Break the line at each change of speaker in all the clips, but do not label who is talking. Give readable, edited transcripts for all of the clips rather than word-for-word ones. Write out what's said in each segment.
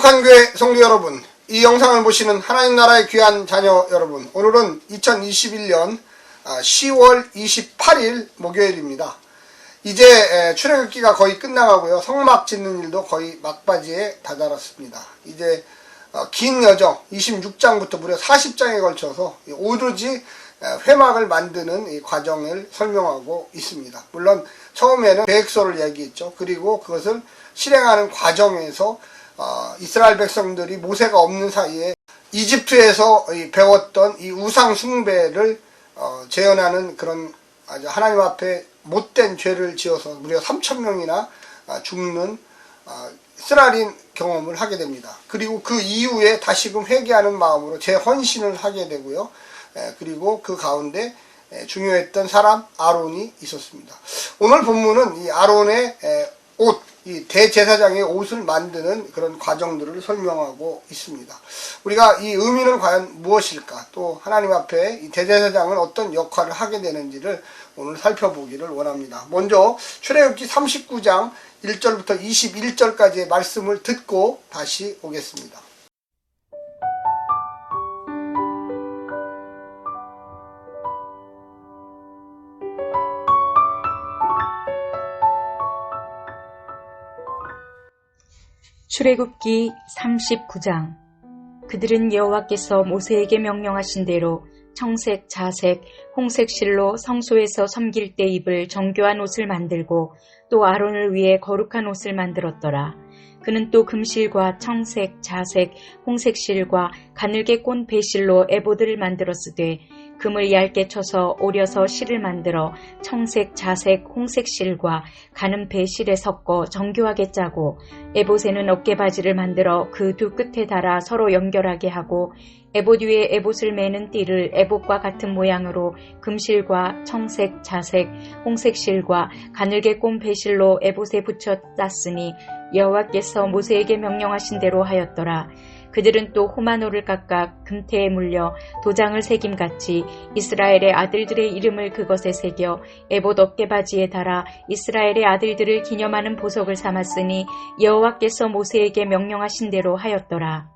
거룩한 교회 성도 여러분, 이 영상을 보시는 하나님 나라의 귀한 자녀 여러분, 오늘은 2021년 10월 28일 목요일입니다. 이제 출애굽기가 거의 끝나가고요. 성막 짓는 일도 거의 막바지에 다다랐습니다. 이제 긴 여정 26장부터 무려 40장에 걸쳐서 오로지 회막을 만드는 이 과정을 설명하고 있습니다. 물론 처음에는 계획서를 얘기했죠. 그리고 그것을 실행하는 과정에서 이스라엘 백성들이 모세가 없는 사이에 이집트에서 배웠던 이 우상 숭배를 재현하는 그런 아주 하나님 앞에 못된 죄를 지어서 무려 3,000명이나 죽는 쓰라린 경험을 하게 됩니다. 그리고 그 이후에 다시금 회개하는 마음으로 재헌신을 하게 되고요. 그리고 그 가운데 중요했던 사람 아론이 있었습니다. 오늘 본문은 이 아론의 옷, 이 대제사장의 옷을 만드는 그런 과정들을 설명하고 있습니다. 우리가 이 의미는 과연 무엇일까? 또 하나님 앞에 이 대제사장은 어떤 역할을 하게 되는지를 오늘 살펴보기를 원합니다. 먼저 출애굽기 39장 1절부터 21절까지의 말씀을 듣고 다시 오겠습니다.
출애굽기 39장. 그들은 여호와께서 모세에게 명령하신 대로 청색, 자색, 홍색 실로 성소에서 섬길 때 입을 정교한 옷을 만들고 또 아론을 위해 거룩한 옷을 만들었더라. 그는 또 금실과 청색, 자색, 홍색 실과 가늘게 꼰 배실로 에보드를 만들었으되 금을 얇게 쳐서 오려서 실을 만들어 청색, 자색, 홍색 실과 가는 배실에 섞어 정교하게 짜고 에봇에는 어깨바지를 만들어 그 두 끝에 달아 서로 연결하게 하고 에봇 위에 에봇을 매는 띠를 에봇과 같은 모양으로 금실과 청색, 자색, 홍색 실과 가늘게 꼰 배실로 에봇에 붙여 짰으니 여호와께서 모세에게 명령하신 대로 하였더라. 그들은 또 호마노를 각각 금태에 물려 도장을 새김같이 이스라엘의 아들들의 이름을 그것에 새겨 에봇 어깨바지에 달아 이스라엘의 아들들을 기념하는 보석을 삼았으니 여호와께서 모세에게 명령하신 대로 하였더라.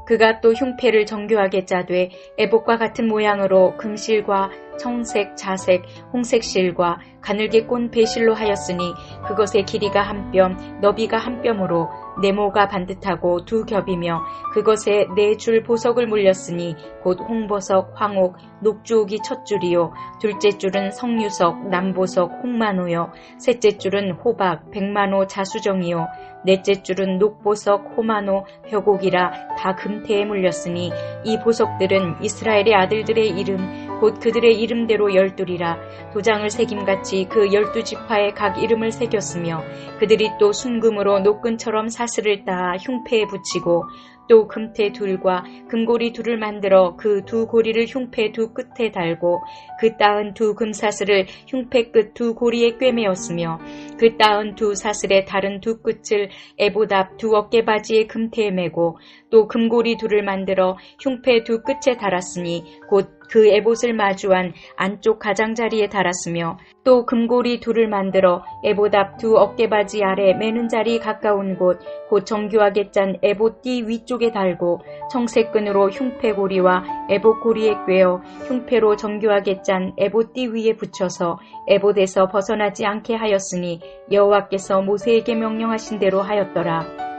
그가 또 흉패를 정교하게 짜되 에봇과 같은 모양으로 금실과 청색, 자색, 홍색 실과 가늘게 꼰 배실로 하였으니 그것의 길이가 한 뼘, 너비가 한 뼘으로 네모가 반듯하고 두 겹이며 그것에 네 줄 보석을 물렸으니 곧 홍보석, 황옥, 녹주옥이 첫 줄이요 둘째 줄은 성유석, 남보석, 홍만호요 셋째 줄은 호박, 백만호, 자수정이요 넷째 줄은 녹보석, 호만호, 벼곡이라 다 금태에 물렸으니 이 보석들은 이스라엘의 아들들의 이름 곧 그들의 이름대로 12이라 도장을 새김같이 그 12지파에 각 이름을 새겼으며 그들이 또 순금으로 노끈처럼 사슬을 따 흉패에 붙이고 또 금태 둘과 금고리 둘을 만들어 그 두 고리를 흉패 두 끝에 달고 그 따은 두 금사슬을 흉패 끝 두 고리에 꿰매었으며 그 따은 두 사슬의 다른 두 끝을 에봇 앞 두 어깨바지의 금태에 매고 또 금고리 둘을 만들어 흉패 두 끝에 달았으니 곧 그 에봇을 마주한 안쪽 가장자리에 달았으며 또 금고리 둘을 만들어 에봇 앞 두 어깨바지 아래 매는 자리 가까운 곳 곧 정교하게 짠 에봇 띠 위쪽에 달고 청색 끈으로 흉패 고리와 에봇 고리에 꿰어 흉패로 정교하게 짠 에봇 띠 위에 붙여서 에봇에서 벗어나지 않게 하였으니 여호와께서 모세에게 명령하신 대로 하였더라.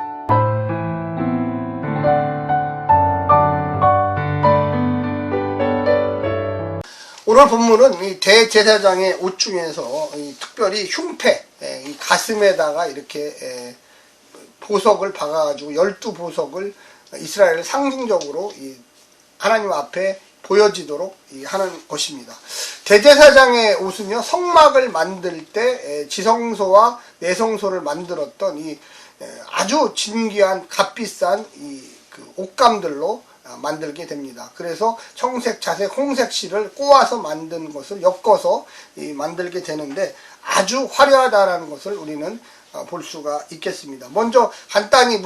오늘 본문은 이 대제사장의 옷 중에서 특별히 흉패, 이 가슴에다가 이렇게 보석을 박아가지고 12보석을 이스라엘을 상징적으로 하나님 앞에 보여지도록 하는 것입니다. 대제사장의 옷은요, 성막을 만들 때 지성소와 내성소를 만들었던 이 아주 진귀한 값비싼 그 옷감들로 만들게 됩니다. 그래서 청색, 자색, 홍색 실을 꼬아서 만든 것을 엮어서 만들게 되는데 아주 화려하다라는 것을 우리는 볼 수가 있겠습니다. 먼저 간단히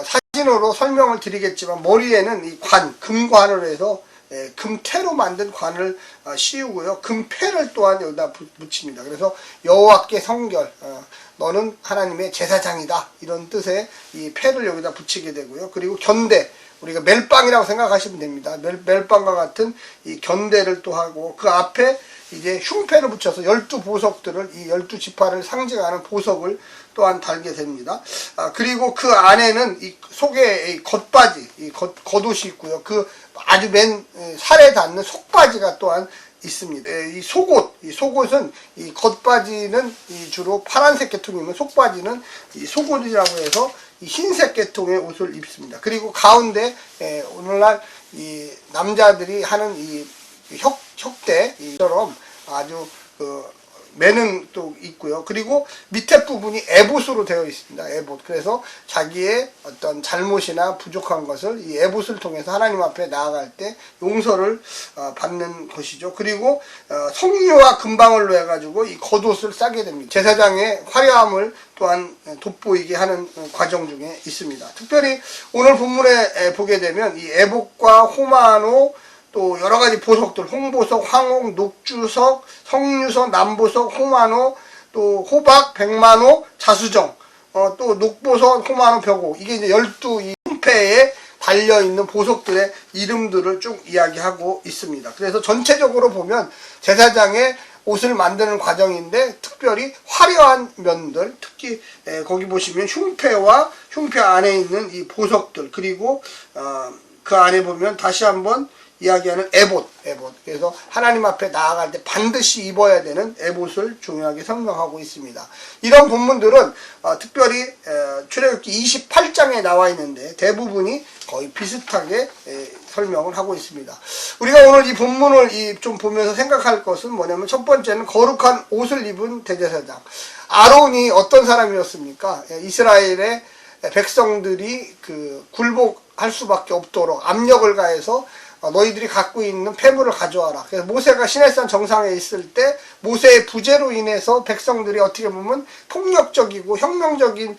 사진으로 설명을 드리겠지만 머리에는 이 관, 금관을 해서 금태로 만든 관을 씌우고요. 금패를 또한 여기다 붙입니다. 그래서 여호와께 성결, 너는 하나님의 제사장이다, 이런 뜻의 이 패를 여기다 붙이게 되고요. 그리고 견대, 우리가 멜빵이라고 생각하시면 됩니다. 멜빵과 같은 이 견대를 또 하고, 그 앞에 이제 흉패를 붙여서 12보석들을, 이 12지파를 상징하는 보석을 또한 달게 됩니다. 그리고 그 안에는 이 속에 이 겉바지, 이 겉옷이 있고요. 그 아주 맨 살에 닿는 속바지가 또한 있습니다. 이 속옷은, 이 겉바지는 이 주로 파란색 계통이면 속바지는 이 속옷이라고 해서 이 흰색 계통의 옷을 입습니다. 그리고 가운데 오늘날 이 남자들이 하는 이 혁대처럼 아주 매는 또 있고요. 그리고 밑에 부분이 에봇으로 되어 있습니다. 에봇. 그래서 자기의 어떤 잘못이나 부족한 것을 이 에봇을 통해서 하나님 앞에 나아갈 때 용서를 받는 것이죠. 그리고 성유와 금방울로 해가지고 이 겉옷을 싸게 됩니다. 제사장의 화려함을 또한 돋보이게 하는 과정 중에 있습니다. 특별히 오늘 본문에 보게 되면 이 에봇과 호마노, 또 여러가지 보석들, 홍보석, 황옥, 녹주석, 성유석, 남보석, 호마노, 또 호박, 백마노, 자수정, 또 녹보석, 호마노, 벽옥, 이게 이제 12이 흉패에 달려있는 보석들의 이름들을 쭉 이야기하고 있습니다. 그래서 전체적으로 보면 제사장의 옷을 만드는 과정인데, 특별히 화려한 면들, 특히 거기 보시면 흉패와 흉패 안에 있는 이 보석들, 그리고 그 안에 보면 다시 한번 이야기하는 에봇. 그래서 하나님 앞에 나아갈 때 반드시 입어야 되는 에봇을 중요하게 설명하고 있습니다. 이런 본문들은 특별히 출애굽기 28장에 나와 있는데 대부분이 거의 비슷하게 설명을 하고 있습니다. 우리가 오늘 이 본문을 좀 보면서 생각할 것은 뭐냐면, 첫 번째는 거룩한 옷을 입은 대제사장 아론이 어떤 사람이었습니까? 이스라엘의 백성들이 굴복할 수밖에 없도록 압력을 가해서 너희들이 갖고 있는 폐물을 가져와라. 그래서 모세가 시내산 정상에 있을 때 모세의 부재로 인해서 백성들이 어떻게 보면 폭력적이고 혁명적인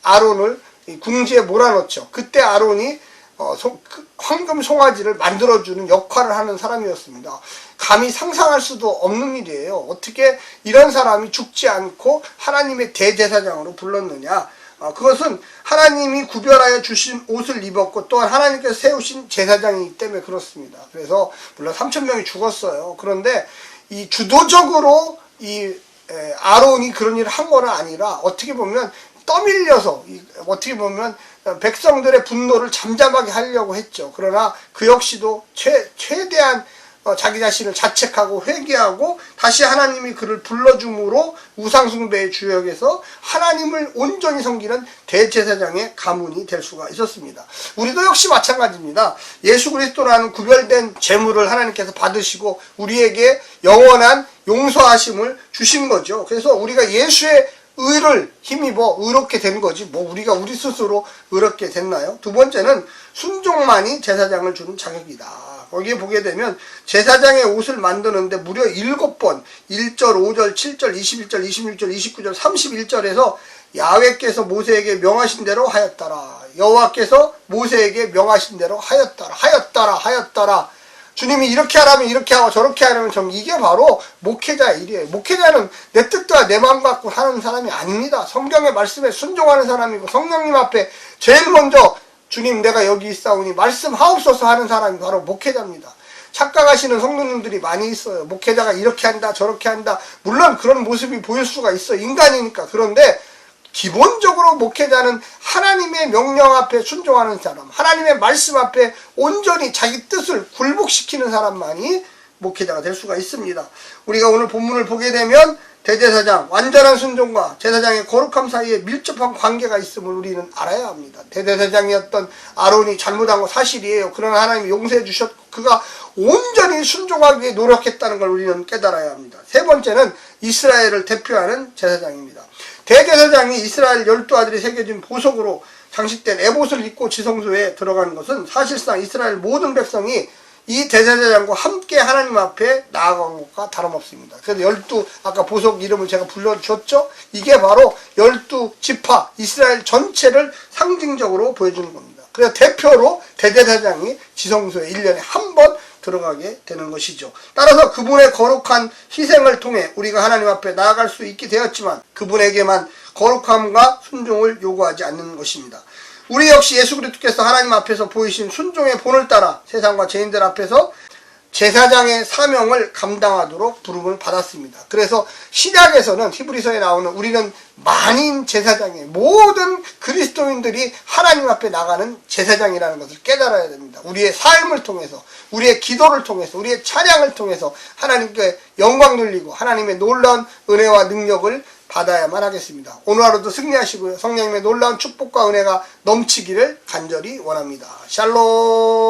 아론을 궁지에 몰아넣죠. 그때 아론이 황금 송아지를 만들어주는 역할을 하는 사람이었습니다. 감히 상상할 수도 없는 일이에요. 어떻게 이런 사람이 죽지 않고 하나님의 대제사장으로 불렀느냐. 그것은 하나님이 구별하여 주신 옷을 입었고, 또한 하나님께서 세우신 제사장이기 때문에 그렇습니다. 그래서 물론 3,000명이 죽었어요. 그런데 이 주도적으로 아론이 그런 일을 한 건 아니라, 어떻게 보면 떠밀려서, 어떻게 보면 백성들의 분노를 잠잠하게 하려고 했죠. 그러나 그 역시도 최대한 자기 자신을 자책하고 회개하고 다시 하나님이 그를 불러줌으로 우상숭배의 주역에서 하나님을 온전히 섬기는 대제사장의 가문이 될 수가 있었습니다. 우리도 역시 마찬가지입니다. 예수 그리스도라는 구별된 제물을 하나님께서 받으시고 우리에게 영원한 용서하심을 주신 거죠. 그래서 우리가 예수의 의를 힘입어 의롭게 된 거지, 우리가 우리 스스로 의롭게 됐나요? 두 번째는 순종만이 제사장을 주는 자격이다. 거기에 보게 되면 제사장의 옷을 만드는데 무려 7번 1절, 5절, 7절, 21절, 26절, 29절, 31절에서 야훼께서 모세에게 명하신 대로 하였더라. 여호와께서 모세에게 명하신 대로 하였더라. 주님이 이렇게 하라면 이렇게 하고 저렇게 하라면 이게 바로 목회자의 일이에요. 목회자는 내 뜻과 내 마음 갖고 하는 사람이 아닙니다. 성경의 말씀에 순종하는 사람이고, 성령님 앞에 제일 먼저 주님 내가 여기 있사오니 말씀하옵소서 하는 사람이 바로 목회자입니다. 착각하시는 성도님들이 많이 있어요. 목회자가 이렇게 한다 저렇게 한다. 물론 그런 모습이 보일 수가 있어요. 인간이니까. 그런데 기본적으로 목회자는 하나님의 명령 앞에 순종하는 사람, 하나님의 말씀 앞에 온전히 자기 뜻을 굴복시키는 사람만이 목회자가 될 수가 있습니다. 우리가 오늘 본문을 보게 되면 대제사장, 완전한 순종과 제사장의 거룩함 사이에 밀접한 관계가 있음을 우리는 알아야 합니다. 대제사장이었던 아론이 잘못한 거 사실이에요. 그러나 하나님이 용서해 주셨고 그가 온전히 순종하기 위해 노력했다는 걸 우리는 깨달아야 합니다. 세 번째는 이스라엘을 대표하는 제사장입니다. 대제사장이 이스라엘 12아들이 새겨진 보석으로 장식된 에봇을 입고 지성소에 들어가는 것은 사실상 이스라엘 모든 백성이 이 대제사장과 함께 하나님 앞에 나아간 것과 다름없습니다. 그래서 12, 아까 보석 이름을 제가 불러줬죠? 이게 바로 12지파, 이스라엘 전체를 상징적으로 보여주는 겁니다. 그래서 대표로 대제사장이 지성소에 1년에 한 번 들어가게 되는 것이죠. 따라서 그분의 거룩한 희생을 통해 우리가 하나님 앞에 나아갈 수 있게 되었지만 그분에게만 거룩함과 순종을 요구하지 않는 것입니다. 우리 역시 예수 그리스도께서 하나님 앞에서 보이신 순종의 본을 따라 세상과 죄인들 앞에서 제사장의 사명을 감당하도록 부름을 받았습니다. 그래서 신약에서는 히브리서에 나오는 우리는 만인 제사장의 모든 그리스도인들이 하나님 앞에 나가는 제사장이라는 것을 깨달아야 됩니다. 우리의 삶을 통해서, 우리의 기도를 통해서, 우리의 찬양을 통해서 하나님께 영광 돌리고 하나님의 놀라운 은혜와 능력을 받아야만 하겠습니다. 오늘 하루도 승리하시고요. 성령님의 놀라운 축복과 은혜가 넘치기를 간절히 원합니다. 샬롬.